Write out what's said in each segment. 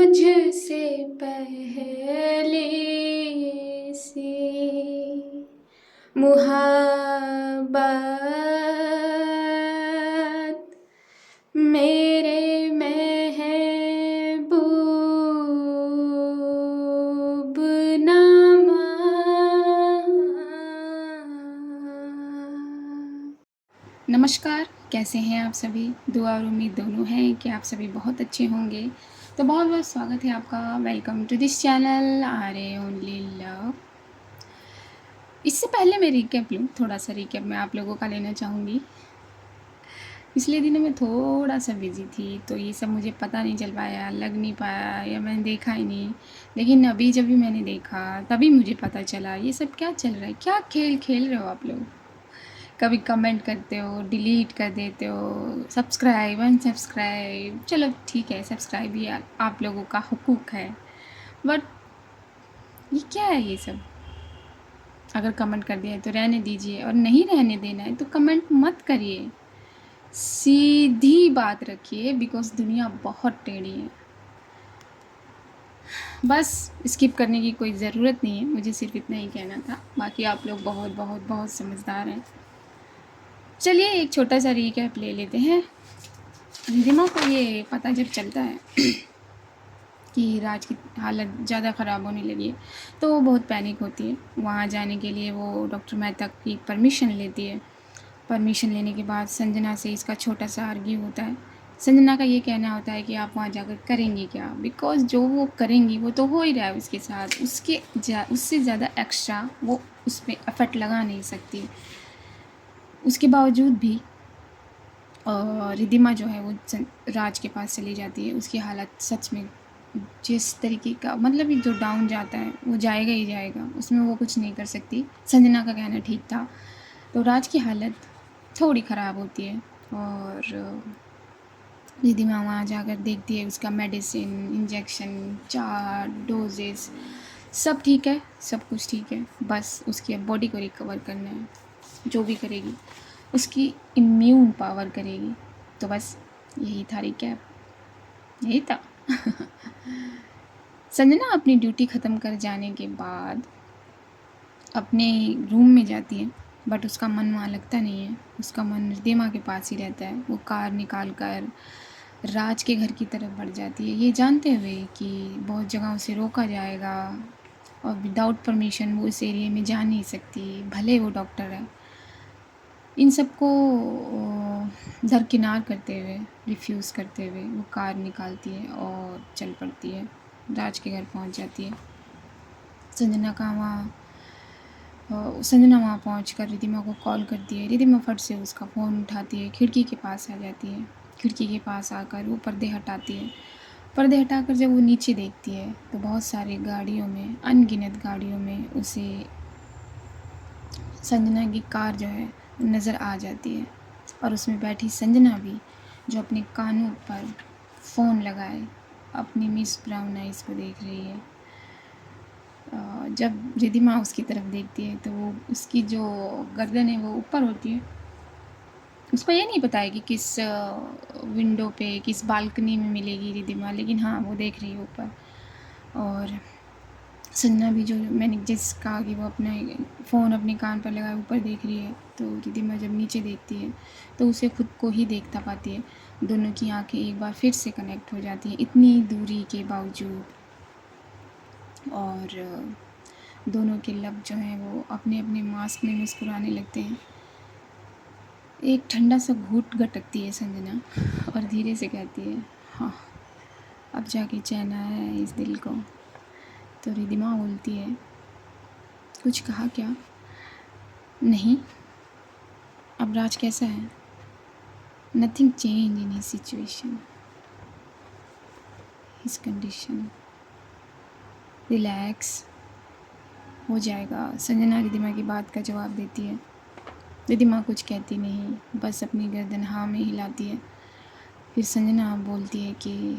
मुझसे पहले से मुहब्बत मेरे महबूब नामा। नमस्कार, कैसे हैं आप सभी। दुआ और उम्मीद दोनों है कि आप सभी बहुत अच्छे होंगे। तो बहुत बहुत स्वागत है आपका। Welcome to this channel Arya only love. इससे पहले मैं रिकैप लूँ, थोड़ा सा रिकैप मैं आप लोगों का लेना चाहूँगी। पिछले दिनों में थोड़ा सा बिजी थी, तो ये सब मुझे पता नहीं चल पाया, लग नहीं पाया, या मैंने देखा ही नहीं। लेकिन अभी जब भी मैंने देखा तभी मुझे पता चला ये सब क्या चल रहा है, क्या खेल खेल रहे हो आप लोग। कभी कमेंट करते हो, डिलीट कर देते हो, सब्सक्राइब अनसब्सक्राइब। चलो ठीक है, सब्सक्राइब भी आप लोगों का हुकूक है, बट ये क्या है ये सब। अगर कमेंट कर दिया है तो रहने दीजिए, और नहीं रहने देना है तो कमेंट मत करिए, सीधी बात रखिए, बिकॉज दुनिया बहुत टेढ़ी है। बस स्किप करने की कोई ज़रूरत नहीं है, मुझे सिर्फ इतना ही कहना था। बाकी आप लोग बहुत बहुत बहुत समझदार हैं। चलिए एक छोटा सा रीकैप ले लेते हैं। रिधिमा को ये पता जब चलता है कि राज की हालत ज़्यादा ख़राब होने लगी है, तो वो बहुत पैनिक होती है। वहाँ जाने के लिए वो डॉक्टर मेहता की परमिशन लेती है। परमिशन लेने के बाद संजना से इसका छोटा सा आर्ग्यू होता है। संजना का ये कहना होता है कि आप वहाँ जाकर करेंगी क्या, बिकॉज़ जो वो करेंगी वो तो हो ही रहा है उसके साथ, उससे ज़्यादा एक्स्ट्रा वो उस पर एफर्ट लगा नहीं सकती। उसके बावजूद भी और रिधिमा जो है वो राज के पास चली जाती है। उसकी हालत सच में जिस तरीके का, मतलब ये जो डाउन जाता है वो जाएगा ही जाएगा, उसमें वो कुछ नहीं कर सकती। संजना का कहना ठीक था। तो राज की हालत थोड़ी ख़राब होती है, और रिधिमा वहाँ जाकर देखती है उसका मेडिसिन, इंजेक्शन, 4 डोजेस सब ठीक है, सब कुछ ठीक है। बस उसकी बॉडी को रिकवर करना है। जो भी करेगी उसकी इम्यून पावर करेगी। तो बस यही था रिकैप, यही था। संजना अपनी ड्यूटी ख़त्म कर जाने के बाद अपने रूम में जाती है, बट उसका मन वहाँ लगता नहीं है। उसका मन रिधिमा के पास ही रहता है। वो कार निकाल कर राज के घर की तरफ बढ़ जाती है, ये जानते हुए कि बहुत जगहों से रोका जाएगा और विदाउट परमिशन वो इस एरिया में जा नहीं सकती, भले वो डॉक्टर है। इन सबको दरकिनार करते हुए, रिफ्यूज़ करते हुए वो कार निकालती है और चल पड़ती है। राज के घर पहुंच जाती है। संजना वहाँ पहुंचकर रिधिमा को कॉल करती है। रिधिमा फट से उसका फ़ोन उठाती है, खिड़की के पास आ जाती है। खिड़की के पास आकर वो पर्दे हटाती है। पर्दे हटाकर जब वो नीचे देखती है तो बहुत सारी गाड़ियों में, अनगिनत गाड़ियों में उसे संजना की कार जो है नज़र आ जाती है, और उसमें बैठी संजना भी, जो अपने कानों पर फ़ोन लगाए अपनी मिस ब्राउन आइज़ को देख रही है। जब रिधिमा उसकी तरफ देखती है तो वो उसकी जो गर्दन है वो ऊपर होती है। उसको ये नहीं पता है कि किस विंडो पे, किस बालकनी में मिलेगी रिधिमा, लेकिन हाँ वो देख रही है ऊपर। और संजना भी, जो मैंने जिस कहा कि वो अपना फ़ोन अपने कान पर लगाए ऊपर देख रही है, तो रिधिमा जब नीचे देखती है तो उसे खुद को ही देखता पाती है। दोनों की आंखें एक बार फिर से कनेक्ट हो जाती हैं, इतनी दूरी के बावजूद। और दोनों के लब जो हैं वो अपने अपने मास्क में मुस्कुराने लगते हैं। एक ठंडा सा घूंट गटकती है संजना और धीरे से कहती है, हाँ अब जाके चैन आया है इस दिल को। तो रिधिमा बोलती है, कुछ कहा क्या? नहीं। अब राज कैसा है? Nothing change in his situation, his condition, relax हो जाएगा। संजना रिधिमा की बात का जवाब देती है। रिधिमा कुछ कहती नहीं, बस अपनी गर्दन हाँ में हिलाती है। फिर संजना बोलती है कि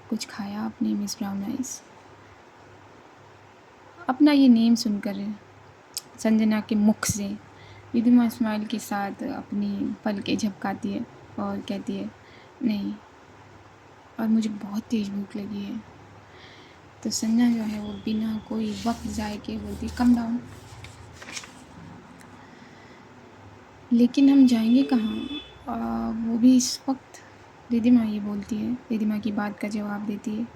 कुछ खाया आपने मिस ब्राउन आइज़? अपना ये नेम सुनकर संजना के मुख से रिधिमा स्माइल के साथ अपनी पलकें झपकाती है और कहती है, नहीं, और मुझे बहुत तेज़ भूख लगी है। तो संजना जो है वो बिना कोई वक्त ज़ाय के बोलती कम डाउन। लेकिन हम जाएंगे कहाँ? वो भी इस वक्त रिधिमा ये बोलती है, रिधिमा की बात का जवाब देती है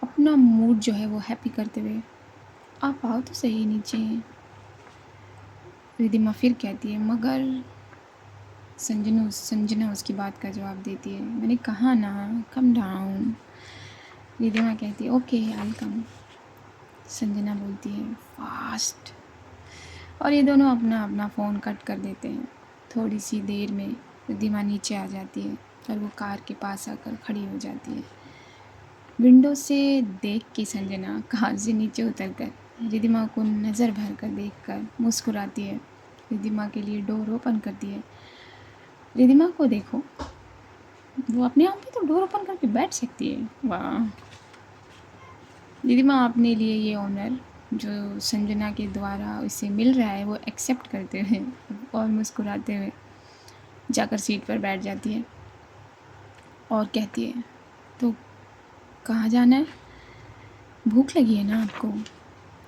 अपना मूड जो है वो हैप्पी करते हुए, आप आओ तो सही नीचे। रिधिमा फिर कहती है मगर संजना उसकी बात का जवाब देती है, मैंने कहा ना कम डाउन। रिधिमा कहती है ओके आई कम। संजना बोलती है फास्ट। और ये दोनों अपना अपना फ़ोन कट कर देते हैं। थोड़ी सी देर में रिधिमा नीचे आ जाती है और वो कार के पास आकर खड़ी हो जाती है। विंडो से देख के संजना कार से नीचे उतरकर रिधिमा को नज़र भर कर देख कर मुस्कुराती है। रिधिमा के लिए डोर ओपन करती है। रिधिमा को देखो, वो अपने आप भी तो डोर ओपन करके बैठ सकती है। वाह! रिधिमा अपने लिए ये ऑनर जो संजना के द्वारा उसे मिल रहा है वो एक्सेप्ट करते हुए और मुस्कुराते हुए जाकर सीट पर बैठ जाती है और कहती है तो कहाँ जाना है? भूख लगी है ना आपको?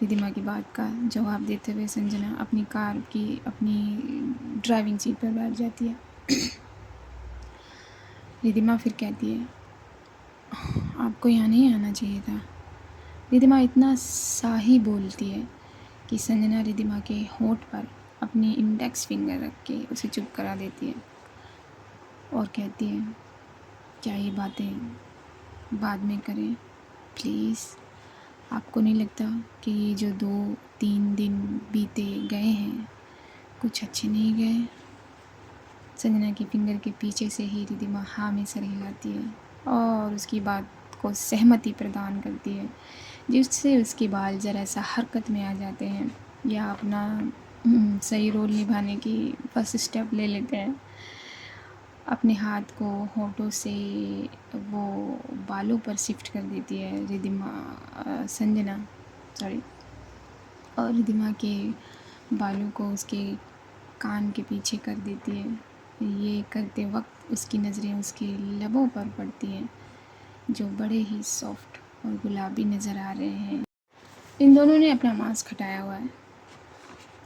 रिधिमा की बात का जवाब देते हुए संजना अपनी कार की अपनी ड्राइविंग सीट पर बैठ जाती है। रिधिमा फिर कहती है आपको यहाँ नहीं आना चाहिए था। रिधिमा इतना सा ही बोलती है कि संजना रिधिमा के होंठ पर अपनी इंडेक्स फिंगर रख के उसे चुप करा देती है और कहती है क्या ये बातें बाद में करें प्लीज़? आपको नहीं लगता कि ये जो 2-3 दिन बीते गए हैं कुछ अच्छे नहीं गए? संजना की फिंगर के पीछे से ही रिधिमा हाँ में सर हिलाती है और उसकी बात को सहमति प्रदान करती है, जिससे उसके बाल ज़रा सा हरकत में आ जाते हैं या अपना सही रोल निभाने की फर्स्ट स्टेप ले लेते हैं। अपने हाथ को होठों से वो बालों पर शिफ्ट कर देती है संजना सॉरी, और रिधिमा के बालों को उसके कान के पीछे कर देती है। ये करते वक्त उसकी नज़रें उसके लबों पर पड़ती हैं जो बड़े ही सॉफ्ट और गुलाबी नज़र आ रहे हैं। इन दोनों ने अपना मास्क हटाया हुआ है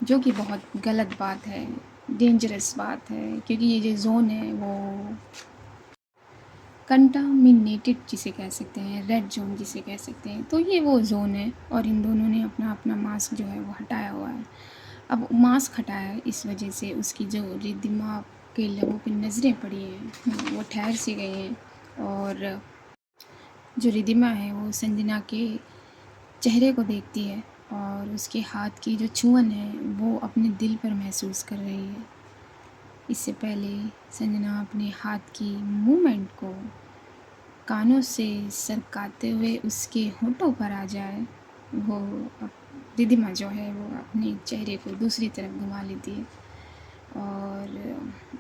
जो कि बहुत गलत बात है, डेंजरस बात है, क्योंकि ये जो जोन है वो कंटामिनेटेड जिसे कह सकते हैं, रेड जोन जिसे कह सकते हैं, तो ये वो जोन है और इन दोनों ने अपना अपना मास्क जो है वो हटाया हुआ है। अब मास्क हटाया है इस वजह से उसकी जो रिधिमा के लबों पे नज़रें पड़ी हैं वो ठहर सी गई हैं और जो रिधिमा है वो संजना के चेहरे को देखती है और उसके हाथ की जो छुअन है वो अपने दिल पर महसूस कर रही है। इससे पहले संजना अपने हाथ की मूवमेंट को कानों से सरकाते हुए उसके होठों पर आ जाए, वो रिधिमा जो है वो अपने चेहरे को दूसरी तरफ घुमा लेती है और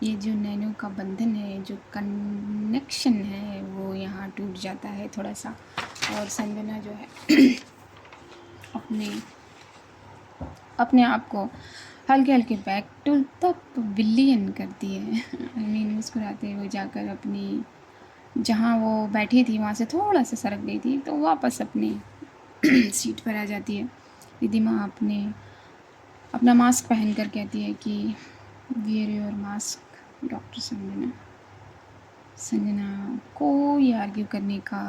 ये जो नैनों का बंधन है, जो कनेक्शन है वो यहाँ टूट जाता है थोड़ा सा और संजना जो है अपने आप को हल्के हल्के बैक टू द पवेलियन करती है। आई मीन मुस्कुराते हुए जाकर अपनी जहाँ वो बैठी थी वहाँ से थोड़ा सा सरक गई थी तो वापस अपनी सीट पर आ जाती है। रिधिमा अपना मास्क पहन कर कहती है कि wear your mask doctor Sanjana. Sanjana कोई आर्ग्यू करने का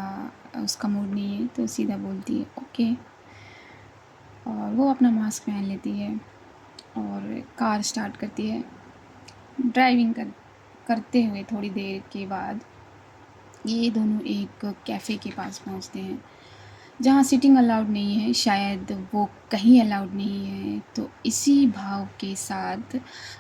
उसका मूड नहीं है तो सीधा बोलती है ओके और वो अपना मास्क पहन लेती है और कार स्टार्ट करती है। ड्राइविंग करते हुए थोड़ी देर के बाद ये दोनों एक कैफ़े के पास पहुंचते हैं जहां सीटिंग अलाउड नहीं है, शायद वो कहीं अलाउड नहीं है। तो इसी भाव के साथ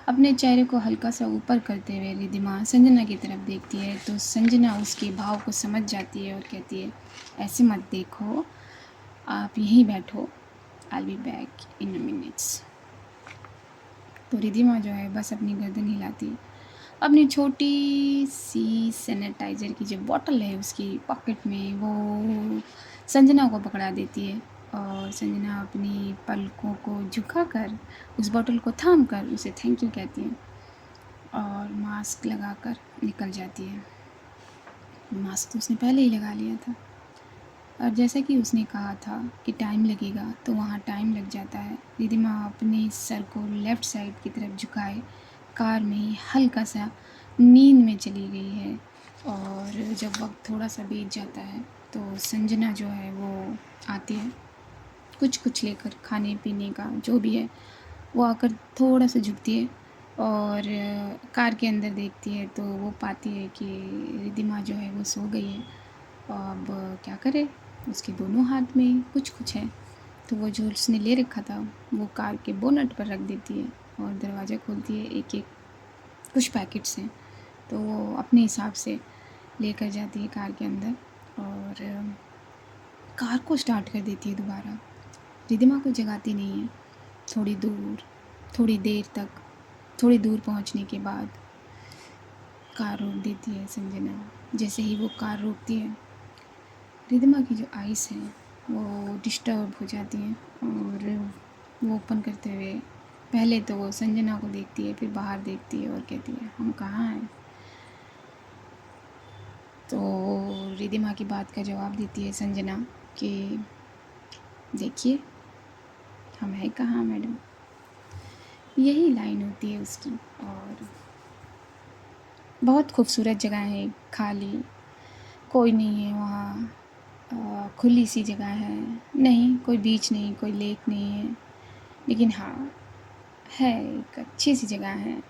अपने चेहरे को हल्का सा ऊपर करते हुए रिधिमा संजना की तरफ देखती है तो संजना उसके भाव को समझ जाती है और कहती है ऐसे मत देखो, आप यहीं बैठो, I be back in a minutes. तो रिधिमा जो है बस अपनी गर्दन हिलाती है, अपनी छोटी सी सैनिटाइज़र की जो बॉटल है उसकी पॉकेट में वो संजना को पकड़ा देती है और संजना अपनी पलकों को झुकाकर उस बॉटल को थाम कर उसे थैंक यू कहती है और मास्क लगाकर निकल जाती है। मास्क तो उसने पहले ही लगा लिया था। और जैसा कि उसने कहा था कि टाइम लगेगा, तो वहाँ टाइम लग जाता है। रिद्धिमा अपने सर को लेफ़्ट साइड की तरफ झुकाए कार में ही हल्का सा नींद में चली गई है। और जब वक्त थोड़ा सा बीत जाता है तो संजना जो है वो आती है, कुछ कुछ लेकर खाने पीने का जो भी है। वो आकर थोड़ा सा झुकती है और कार के अंदर देखती है तो वो पाती है कि रिद्धिमा जो है वो सो गई है। अब क्या करे, उसके दोनों हाथ में कुछ कुछ है। तो वो जो उसने ले रखा था वो कार के बोनट पर रख देती है और दरवाज़ा खोलती है। एक एक कुछ पैकेट्स हैं तो वो अपने हिसाब से लेकर जाती है कार के अंदर और कार को स्टार्ट कर देती है दोबारा। रिद्धिमा को जगाती नहीं है। थोड़ी देर तक, थोड़ी दूर पहुंचने के बाद कार रोक देती है संजना। जैसे ही वो कार रोकती है, रिद्धिमा की जो आइज़ हैं वो डिस्टर्ब हो जाती हैं और वो ओपन करते हुए पहले तो वो संजना को देखती है, फिर बाहर देखती है और कहती है हम कहाँ हैं। तो रिद्धिमा की बात का जवाब देती है संजना कि देखिए हम हैं कहाँ मैडम। यही लाइन होती है उसकी। और बहुत खूबसूरत जगह है, खाली, कोई नहीं है वहाँ, खुली सी जगह है, नहीं कोई बीच नहीं, कोई लेक नहीं है, लेकिन हाँ है, एक अच्छी सी जगह है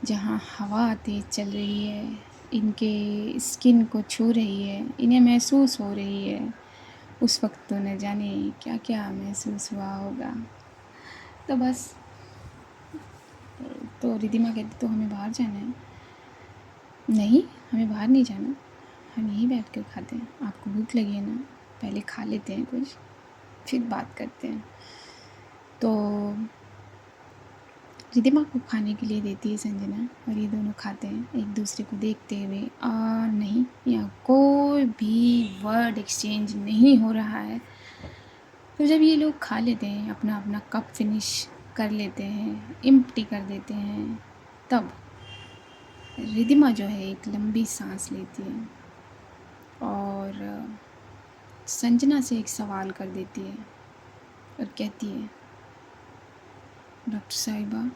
जहाँ हवा तेज़ चल रही है, इनके स्किन को छू रही है, इन्हें महसूस हो रही है। उस वक्त तो न जाने क्या क्या महसूस हुआ होगा। तो बस, तो रिद्धिमा कहती तो हमें बाहर जाना है। नहीं, हमें बाहर नहीं जाना, हम यहीं बैठ कर खाते हैं। आपको भूख लगी है ना, पहले खा लेते हैं कुछ, फिर बात करते हैं। तो रिद्धिमा को खाने के लिए देती है संजना और ये दोनों खाते हैं एक दूसरे को देखते हुए। और नहीं, यहाँ कोई भी वर्ड एक्सचेंज नहीं हो रहा है। तो जब ये लोग खा लेते हैं, अपना अपना कप फिनिश कर लेते हैं, एम्प्टी कर देते हैं, तब रिद्धिमा जो है एक लंबी सांस लेती है और संजना से एक सवाल कर देती है और कहती है डॉक्टर साहिबा,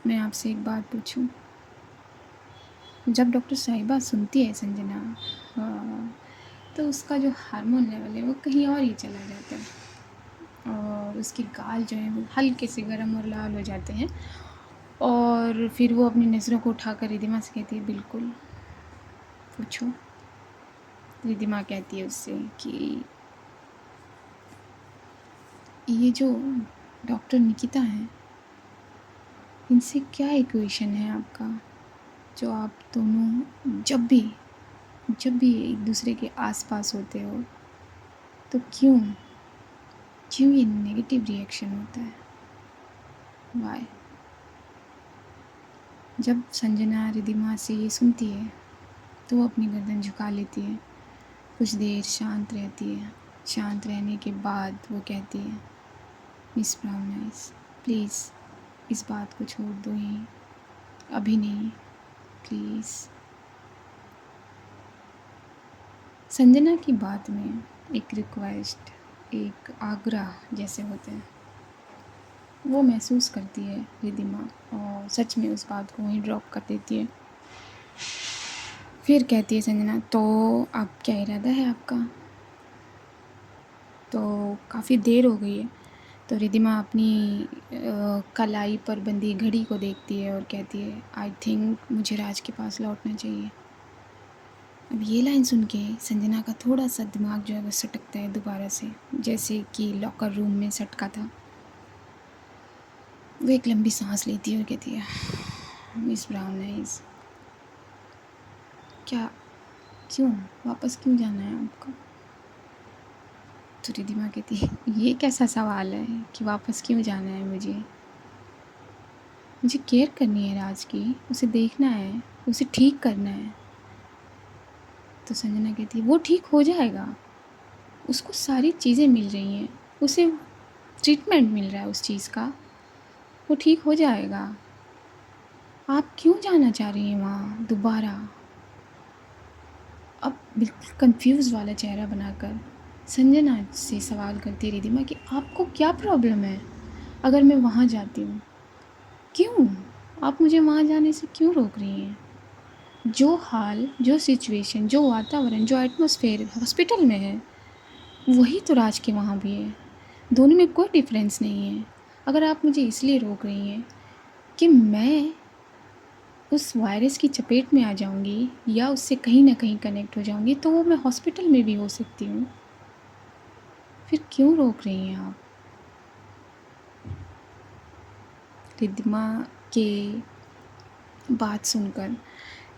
मैं आपसे एक बात पूछूं। जब डॉक्टर साहिबा सुनती है संजना, तो उसका जो हार्मोन लेवल है वो कहीं और ही चला जाता है और उसके गाल जो हैं वो हल्के से गर्म और लाल हो जाते हैं। और फिर वो अपनी नज़रों को उठाकर रिद्धिमा से कहती है बिल्कुल पूछो। रिद्धिमा कहती है उससे कि ये जो डॉक्टर निकिता हैं, इनसे क्या इक्वेशन है आपका, जो आप दोनों जब भी एक दूसरे के आसपास होते हो तो क्यों ये नेगेटिव रिएक्शन होता है, वाई। जब संजना रिद्धिमा से ये सुनती है तो वो अपनी गर्दन झुका लेती है, कुछ देर शांत रहती है। शांत रहने के बाद वो कहती है मिस ब्राउनाइज, प्लीज़ इस बात को छोड़ दो यहीं, अभी नहीं, प्लीज़। संजना की बात में एक रिक्वेस्ट, एक आग्रह जैसे होते हैं, वो महसूस करती है रिद्धिमा और सच में उस बात को वहीं ड्रॉप कर देती है। फिर कहती है संजना तो अब क्या इरादा है आपका। तो काफ़ी देर हो गई है। तो रिद्धिमा अपनी कलाई पर बंधी घड़ी को देखती है और कहती है आई थिंक मुझे राज के पास लौटना चाहिए। अब ये लाइन सुन के संजना का थोड़ा सा दिमाग जो है वो सटकता है दोबारा से, जैसे कि लॉकर रूम में सटका था। वो एक लंबी सांस लेती है और कहती है मिस ब्राउनाइज, क्या, क्यों, वापस क्यों जाना है आपको। तो रिद्धिमा कहती है ये कैसा सवाल है कि वापस क्यों जाना है मुझे केयर करनी है राज की, उसे देखना है, उसे ठीक करना है। तो संजना कहती है वो ठीक हो जाएगा, उसको सारी चीज़ें मिल रही हैं, उसे ट्रीटमेंट मिल रहा है उस चीज़ का, वो ठीक हो जाएगा। आप क्यों जाना चाह रही हैं वहाँ दोबारा। अब बिल्कुल कंफ्यूज वाला चेहरा बनाकर संजना से सवाल करती रिद्धिमा कि आपको क्या प्रॉब्लम है अगर मैं वहाँ जाती हूँ? क्यों? आप मुझे वहाँ जाने से क्यों रोक रही हैं? जो हाल, जो सिचुएशन, जो वातावरण, जो एटमॉस्फेयर हॉस्पिटल में है, वही तो राज के वहाँ भी है। दोनों में कोई डिफरेंस नहीं है। अगर आप मुझे इसलिए रोक रही हैं कि मैं उस वायरस की चपेट में आ जाऊंगी या उससे कहीं ना कहीं कनेक्ट हो जाऊंगी, तो वो मैं हॉस्पिटल में भी हो सकती हूँ। फिर क्यों रोक रही हैं आप? रिद्धिमा के बात सुनकर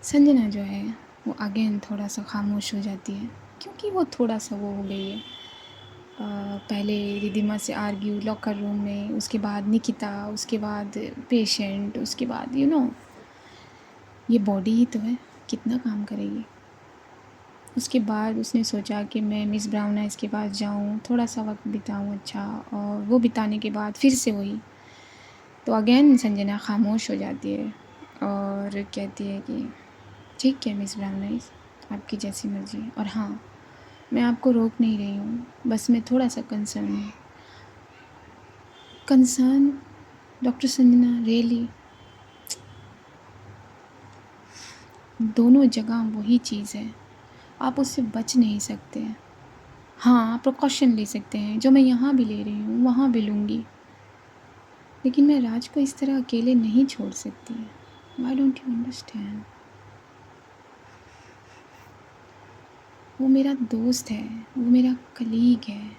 संजना जो है वो अगेन थोड़ा सा खामोश हो जाती है, क्योंकि वो थोड़ा सा वो हो गई है। पहले रिद्धिमा से आर्ग्यू लॉकर रूम में, उसके बाद निकिता, उसके बाद पेशेंट, उसके बाद ये बॉडी ही तो है, कितना काम करेगी। उसके बाद उसने सोचा कि मैं मिस ब्राउन आइज़ के पास जाऊँ, थोड़ा सा वक्त बिताऊँ अच्छा, और वो बिताने के बाद फिर से वही। तो अगेन संजना खामोश हो जाती है और कहती है कि ठीक है मिस ब्राउन आइज़, आपकी जैसी मर्ज़ी। और हाँ, मैं आपको रोक नहीं रही हूँ, बस मैं थोड़ा सा कंसर्न हूँ। कंसर्न? Doctor Sanjana really? दोनों जगह वही चीज़ है, आप उससे बच नहीं सकते। हाँ, प्रिकॉशन ले सकते हैं, जो मैं यहाँ भी ले रही हूँ वहाँ भी लूँगी, लेकिन मैं राज को इस तरह अकेले नहीं छोड़ सकती। Why don't you understand? वो मेरा दोस्त है, वो मेरा कलीग है।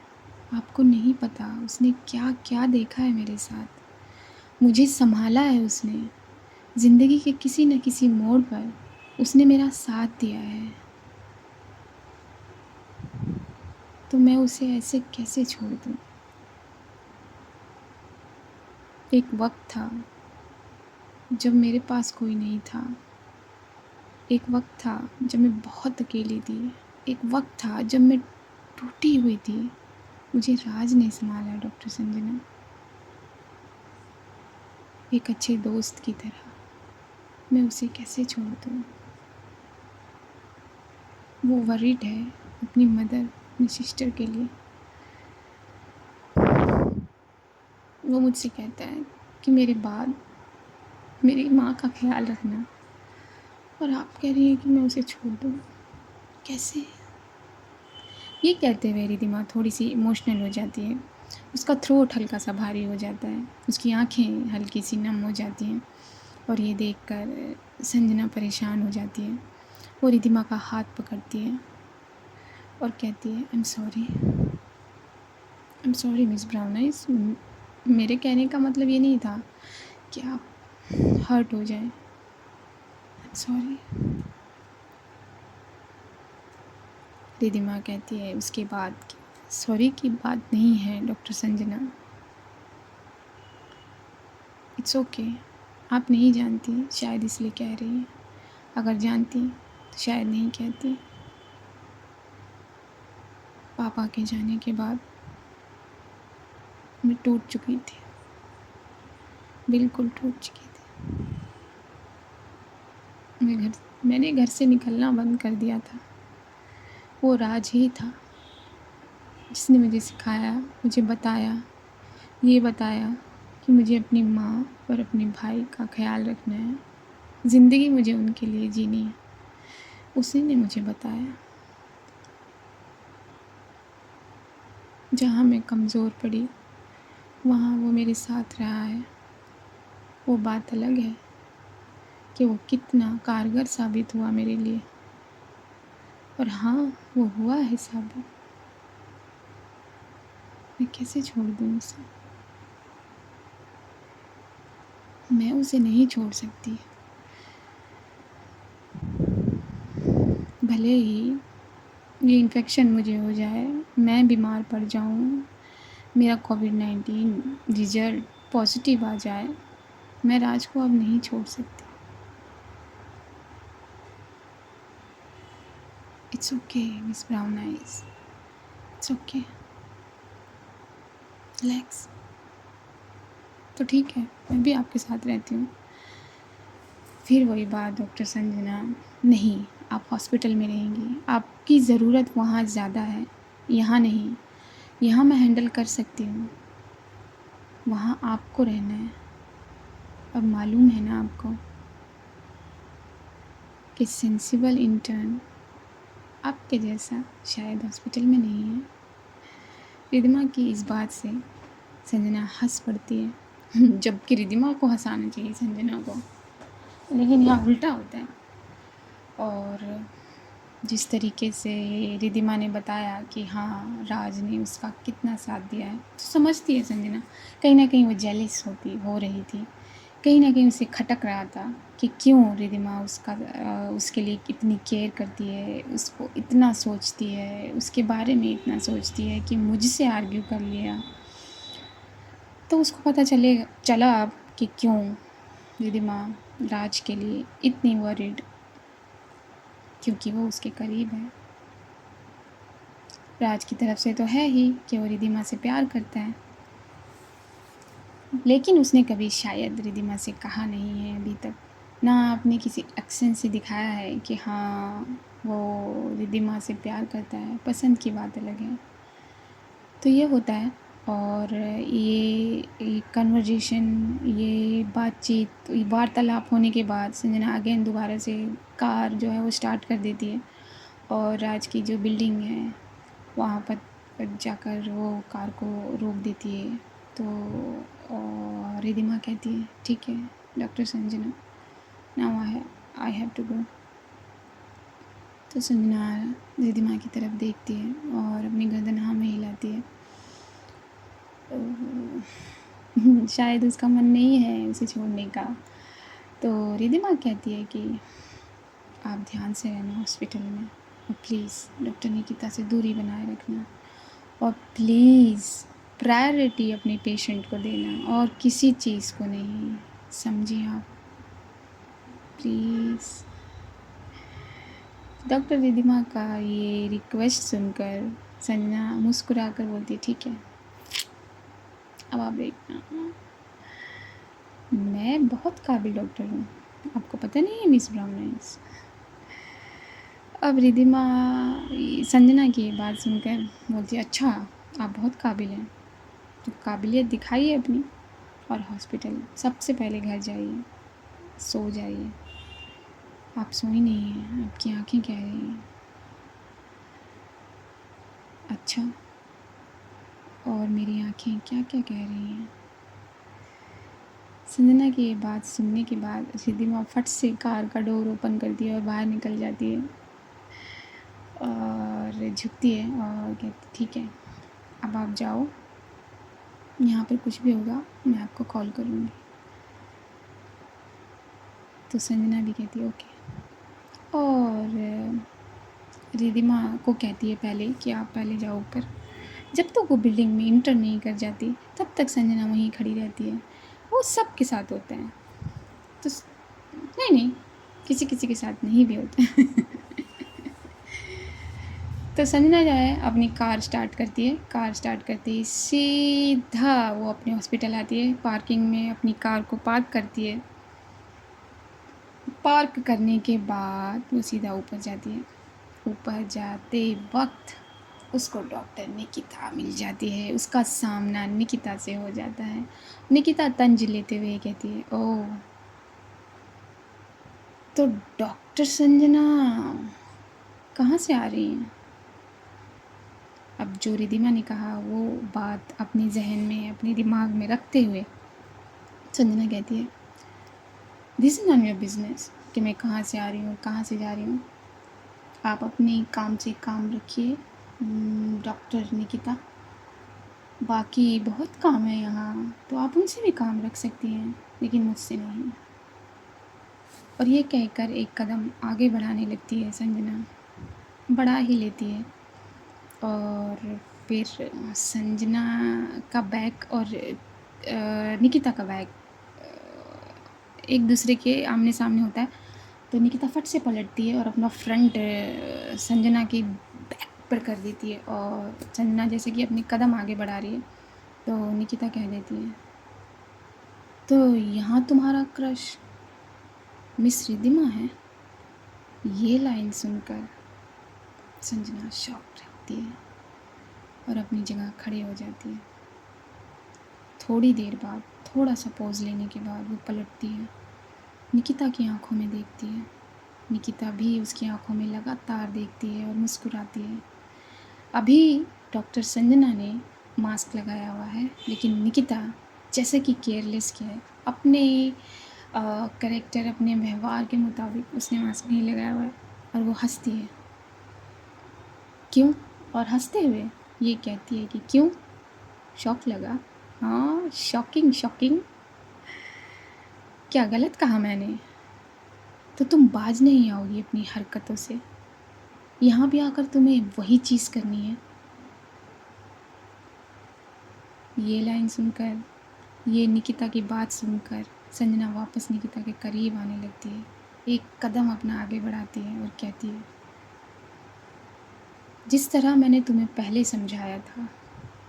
आपको नहीं पता उसने क्या क्या देखा है मेरे साथ। मुझे संभाला है उसने। ज़िंदगी के किसी न किसी मोड़ पर उसने मेरा साथ दिया है, तो मैं उसे ऐसे कैसे छोड़ दूँ? एक वक्त था जब मेरे पास कोई नहीं था। एक वक्त था जब मैं बहुत अकेली थी। एक वक्त था जब मैं टूटी हुई थी। मुझे राज ने संभाला डॉक्टर संजना, एक अच्छे दोस्त की तरह। मैं उसे कैसे छोड़ दूँ? वो वरीड है अपनी मदर, अपनी सिस्टर के लिए। वो मुझसे कहता है कि मेरे बाद मेरी माँ का ख्याल रखना, और आप कह रही हैं कि मैं उसे छोड़ दूँ? कैसे? ये कहते हुए मेरी दिमाग थोड़ी सी इमोशनल हो जाती है। उसका थ्रोट हल्का सा भारी हो जाता है, उसकी आंखें हल्की सी नम हो जाती हैं, और ये देखकर संजना परेशान हो जाती है। वो रिधिमा का हाथ पकड़ती है और कहती है I am sorry miss brown eyes, मेरे कहने का मतलब ये नहीं था कि आप हर्ट हो जाएं। I am sorry. रिधिमा कहती है उसके बाद, सॉरी की बात नहीं है डॉक्टर संजना, इट्स ओके। आप नहीं जानती शायद इसलिए कह रही हैं, अगर जानती तो शायद नहीं कहती। पापा के जाने के बाद मैं टूट चुकी थी, बिल्कुल टूट चुकी थी। मैंने घर से निकलना बंद कर दिया था। वो राज ही था जिसने मुझे सिखाया, मुझे बताया, ये बताया कि मुझे अपनी माँ और अपने भाई का ख्याल रखना है, ज़िंदगी मुझे उनके लिए जीनी है। उसी ने मुझे बताया। जहाँ मैं कमज़ोर पड़ी वहाँ वो मेरे साथ रहा है। वो बात अलग है कि वो कितना कारगर साबित हुआ मेरे लिए, और हाँ, वो हुआ है साबित। मैं कैसे छोड़ दूँ उसे? मैं उसे नहीं छोड़ सकती। भले ही ये इन्फेक्शन मुझे हो जाए, मैं बीमार पड़ जाऊँ, मेरा कोविड-19 रिजल्ट पॉजिटिव आ जाए, मैं राज को अब नहीं छोड़ सकती। It's okay miss brown eyes, it's okay, relax. तो ठीक है, मैं भी आपके साथ रहती हूँ। फिर वही बात डॉक्टर संजना, नहीं, आप हॉस्पिटल में रहेंगी, आपकी ज़रूरत वहाँ ज़्यादा है, यहाँ नहीं। यहाँ मैं हैंडल कर सकती हूँ, वहाँ आपको रहना है। अब मालूम है ना आपको कि सेंसिबल इंटर्न आपके जैसा शायद हॉस्पिटल में नहीं है। रिद्धिमा की इस बात से संजना हंस पड़ती है जबकि रिद्धिमा को हंसाना चाहिए संजना को, लेकिन यहाँ उल्टा होता है। और जिस तरीके से रिद्धिमा ने बताया कि हाँ राज ने उसका कितना साथ दिया है, तो समझती है संजना कहीं ना कहीं वो जेलिस हो रही थी, कहीं ना कहीं उसे खटक रहा था कि क्यों रिद्धिमा उसके लिए इतनी केयर करती है, उसको इतना सोचती है, उसके बारे में इतना सोचती है कि मुझसे आर्ग्यू कर लिया। तो उसको पता चला अब कि क्यों रिद्धिमा राज के लिए इतनी वरीड, क्योंकि वो उसके करीब है। राज की तरफ से तो है ही कि वो रिद्धिमा से प्यार करता है, लेकिन उसने कभी शायद रिद्धिमा से कहा नहीं है अभी तक, ना आपने किसी एक्शन से दिखाया है कि हाँ वो रिद्धिमा से प्यार करता है। पसंद की बात अलग है। तो ये होता है। और ये कन्वर्जेशन, ये बातचीत, ये वार्तालाप होने के बाद संजना अगेन दोबारा से कार जो है वो स्टार्ट कर देती है और राज की जो बिल्डिंग है वहाँ पर जाकर वो कार को रोक देती है। तो रिद्धिमा कहती है ठीक है doctor Sanjana, now I have to go. तो संजना रिद्धिमा की तरफ देखती है और अपनी गर्दन हाँ में हिलाती है। शायद उसका मन नहीं है उसे छोड़ने का। तो रिद्धिमा कहती है कि आप ध्यान से रहना हॉस्पिटल में, और प्लीज़ डॉक्टर निकिता से दूरी बनाए रखना, और प्लीज़ प्रायोरिटी अपने पेशेंट को देना और किसी चीज़ को नहीं, समझिए आप प्लीज़। डॉक्टर रिद्धिमा का ये रिक्वेस्ट सुनकर संजना मुस्कुरा कर बोलती ठीक है, अब आप देखना मैं बहुत काबिल डॉक्टर हूँ, आपको पता नहीं है मिस ब्राउनेस। अब रिद्धिमा संजना की बात सुनकर बोलती अच्छा आप बहुत काबिल हैं, तो काबिलियत दिखाइए अपनी, और हॉस्पिटल सबसे पहले घर जाइए, सो जाइए। आप सोई नहीं हैं, आपकी आंखें कह रही हैं। अच्छा, और मेरी आंखें क्या क्या कह रही हैं? संजना की ये बात सुनने के बाद रिद्धिमा फट से कार का डोर ओपन करती है और बाहर निकल जाती है और झुकती है और कहती ठीक है अब आप जाओ, यहाँ पर कुछ भी होगा मैं आपको कॉल करूँगी। तो संजना भी कहती है ओके, और रिद्धिमा को कहती है पहले कि आप पहले जाओ ऊपर। जब तक वो बिल्डिंग में इंटर नहीं कर जाती तब तक संजना वहीं खड़ी रहती है। वो सब के साथ होता है, तो नहीं किसी किसी के साथ नहीं भी होता है तो संजना जो है अपनी कार स्टार्ट करती है, कार स्टार्ट करते ही सीधा वो अपने हॉस्पिटल आती है, पार्किंग में अपनी कार को पार्क करती है। पार्क करने के बाद वो सीधा ऊपर जाती है। ऊपर जाते वक्त उसको डॉक्टर निकिता मिल जाती है, उसका सामना निकिता से हो जाता है। निकिता तंज लेते हुए कहती है ओह तो डॉक्टर संजना कहाँ से आ रही हैं? अब जो रिद्धिमा ने कहा वो बात अपने जहन में, अपने दिमाग में रखते हुए संजना कहती है this is not your business कि मैं कहाँ से आ रही हूँ, कहाँ से जा रही हूँ। आप अपने काम से काम रखिए डॉक्टर निकिता, बाकी बहुत काम है यहाँ, तो आप उनसे भी काम रख सकती हैं, लेकिन मुझसे नहीं। और ये कहकर एक कदम आगे बढ़ाने लगती है संजना, बढ़ा ही लेती है। और फिर संजना का बैग और निकिता का बैग एक दूसरे के आमने सामने होता है। तो निकिता फट से पलटती है और अपना फ्रंट संजना की बैक पर कर देती है, और संजना जैसे कि अपने कदम आगे बढ़ा रही है तो निकिता कह देती है तो यहाँ तुम्हारा क्रश मिस रिद्धिमा है? ये लाइन सुनकर संजना शॉक रहती है और अपनी जगह खड़े हो जाती है। थोड़ी देर बाद, थोड़ा सा पॉज लेने के बाद वो पलटती है, निकिता की आंखों में देखती है। निकिता भी उसकी आंखों में लगातार देखती है और मुस्कुराती है। अभी डॉक्टर संजना ने मास्क लगाया हुआ है, लेकिन निकिता जैसे कि केयरलेस की है, अपने कैरेक्टर, अपने व्यवहार के मुताबिक उसने मास्क नहीं लगाया हुआ है और वो हंसती है। क्यों? और हंसते हुए ये कहती है कि क्यों, शौक लगा? हाँ, शॉकिंग शॉकिंग। क्या गलत कहा मैंने? तो तुम बाज नहीं आओगी अपनी हरकतों से। यहाँ भी आकर तुम्हें वही चीज़ करनी है। ये लाइन सुनकर, ये निकिता की बात सुनकर संजना वापस निकिता के करीब आने लगती है, एक कदम अपना आगे बढ़ाती है और कहती है, जिस तरह मैंने तुम्हें पहले समझाया था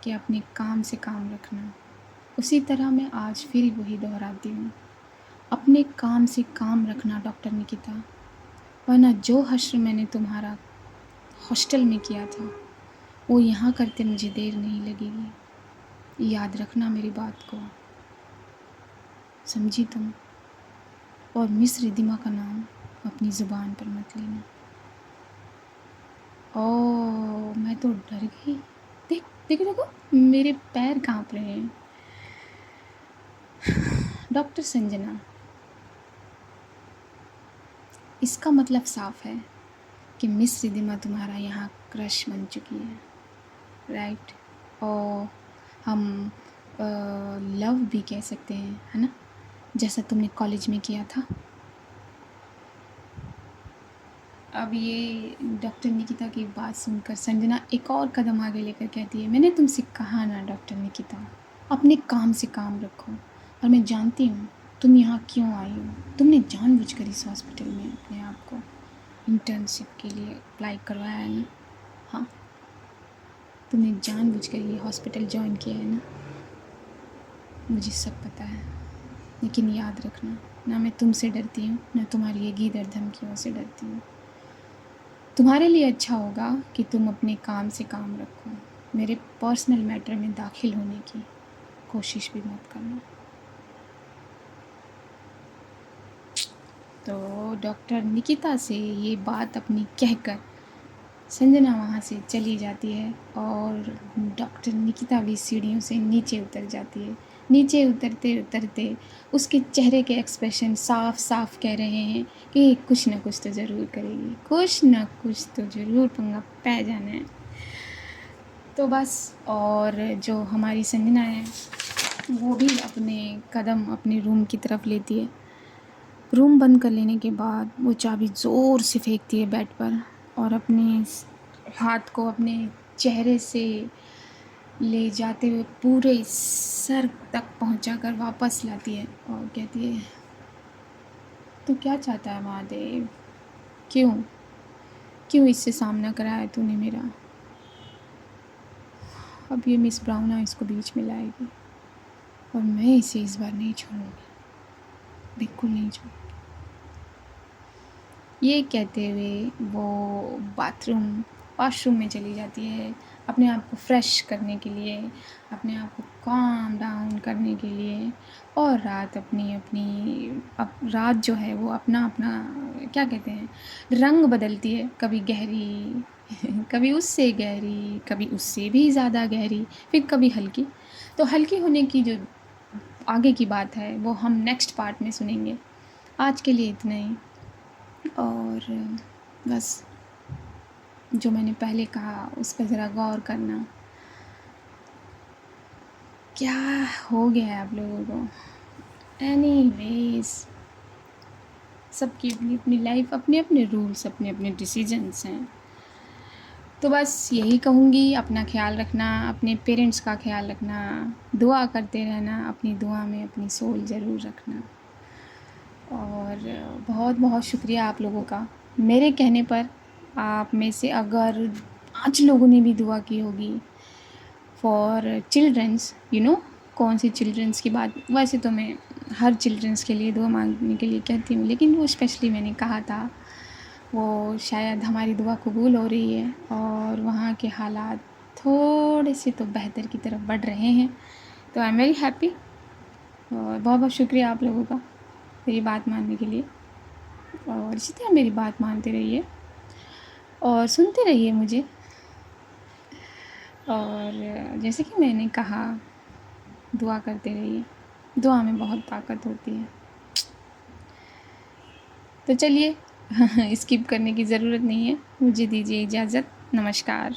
कि अपने काम से काम रखना, उसी तरह मैं आज फिर वही दोहराती हूँ। अपने काम से काम रखना डॉक्टर निकिता, वरना जो हश्र मैंने तुम्हारा हॉस्टल में किया था वो यहाँ करते मुझे देर नहीं लगेगी। याद रखना मेरी बात को, समझी तुम? और मिस रिदिमा का नाम अपनी ज़ुबान पर मत लेना। ओह, मैं तो डर गई। देख देखो देखो, मेरे पैर कांप रहे हैं। डॉक्टर संजना, इसका मतलब साफ है कि मिस रिदिमा तुम्हारा यहाँ क्रश बन चुकी है, राइट? और हम लव भी कह सकते हैं, है ना, जैसा तुमने कॉलेज में किया था। अब ये डॉक्टर निकिता की बात सुनकर संजना एक और कदम आगे लेकर कहती है, मैंने तुमसे कहा ना डॉक्टर निकिता, अपने काम से काम रखो। और मैं जानती हूँ तुम यहाँ क्यों आई हो। तुमने जानबूझकर इस हॉस्पिटल में अपने आप को इंटर्नशिप के लिए अप्लाई करवाया है ना? हाँ, तुमने जानबूझकर ये हॉस्पिटल ज्वाइन किया है ना? मुझे सब पता है, लेकिन याद रखना, ना मैं तुमसे डरती हूँ, ना तुम्हारी ये गीदड़ धमकियों से डरती हूँ। तुम्हारे लिए अच्छा होगा कि तुम अपने काम से काम रखो। मेरे पर्सनल मैटर में दाखिल होने की कोशिश भी मत करना। तो डॉक्टर निकिता से ये बात अपनी कहकर संजना वहाँ से चली जाती है और डॉक्टर निकिता भी सीढ़ियों से नीचे उतर जाती है। नीचे उतरते उतरते उसके चेहरे के एक्सप्रेशन साफ साफ कह रहे हैं कि कुछ ना कुछ तो ज़रूर करेगी, कुछ ना कुछ तो ज़रूर पंगा पै जाना है। तो बस, और जो हमारी संजना है वो भी अपने कदम अपने रूम की तरफ लेती है। रूम बंद कर लेने के बाद वो चाबी ज़ोर से फेंकती है बेड पर और अपने हाथ को अपने चेहरे से ले जाते हुए पूरे सर तक पहुंचाकर वापस लाती है और कहती है, तू क्या चाहता है महादेव? क्यों क्यों इससे सामना कराया तूने मेरा? अब ये मिस ब्राउना इसको बीच में लाएगी और मैं इसे इस बार नहीं छोड़ूंगी, बिल्कुल नहीं छोड़ूंगी। ये कहते हुए वो वॉशरूम में चली जाती है, अपने आप को फ्रेश करने के लिए, अपने आप को काम डाउन करने के लिए। और रात रात जो है वो अपना अपना क्या कहते हैं, रंग बदलती है, कभी गहरी कभी उससे गहरी, कभी उससे भी ज़्यादा गहरी, फिर कभी हल्की। तो हल्की होने की जो आगे की बात है वो हम नेक्स्ट पार्ट में सुनेंगे। आज के लिए इतना ही। और बस, जो मैंने पहले कहा उस पर ज़रा गौर करना। क्या हो गया है आप लोगों को? एनीवेज, सबकी अपनी अपनी लाइफ, अपने अपने रूल्स, अपने अपने डिसीजंस हैं। तो बस यही कहूँगी, अपना ख्याल रखना, अपने पेरेंट्स का ख्याल रखना, दुआ करते रहना, अपनी दुआ में अपनी सोल ज़रूर रखना। और बहुत बहुत शुक्रिया आप लोगों का। मेरे कहने पर आप में से अगर 5 लोगों ने भी दुआ की होगी फॉर चिल्ड्रंस, कौन सी चिल्ड्रंस की बात, वैसे तो मैं हर चिल्ड्रंस के लिए दुआ मांगने के लिए कहती हूँ, लेकिन वो स्पेशली मैंने कहा था वो शायद हमारी दुआ कबूल हो रही है और वहाँ के हालात थोड़े से तो बेहतर की तरफ बढ़ रहे हैं। तो आई एम वेरी हैप्पी और बहुत बहुत शुक्रिया आप लोगों का मेरी बात मानने के लिए, और इसी तरह मेरी बात मानते रहिए और सुनते रहिए मुझे। और जैसे कि मैंने कहा, दुआ करते रहिए, दुआ में बहुत ताकत होती है। तो चलिए स्किप करने की ज़रूरत नहीं है, मुझे दीजिए इजाज़त। नमस्कार।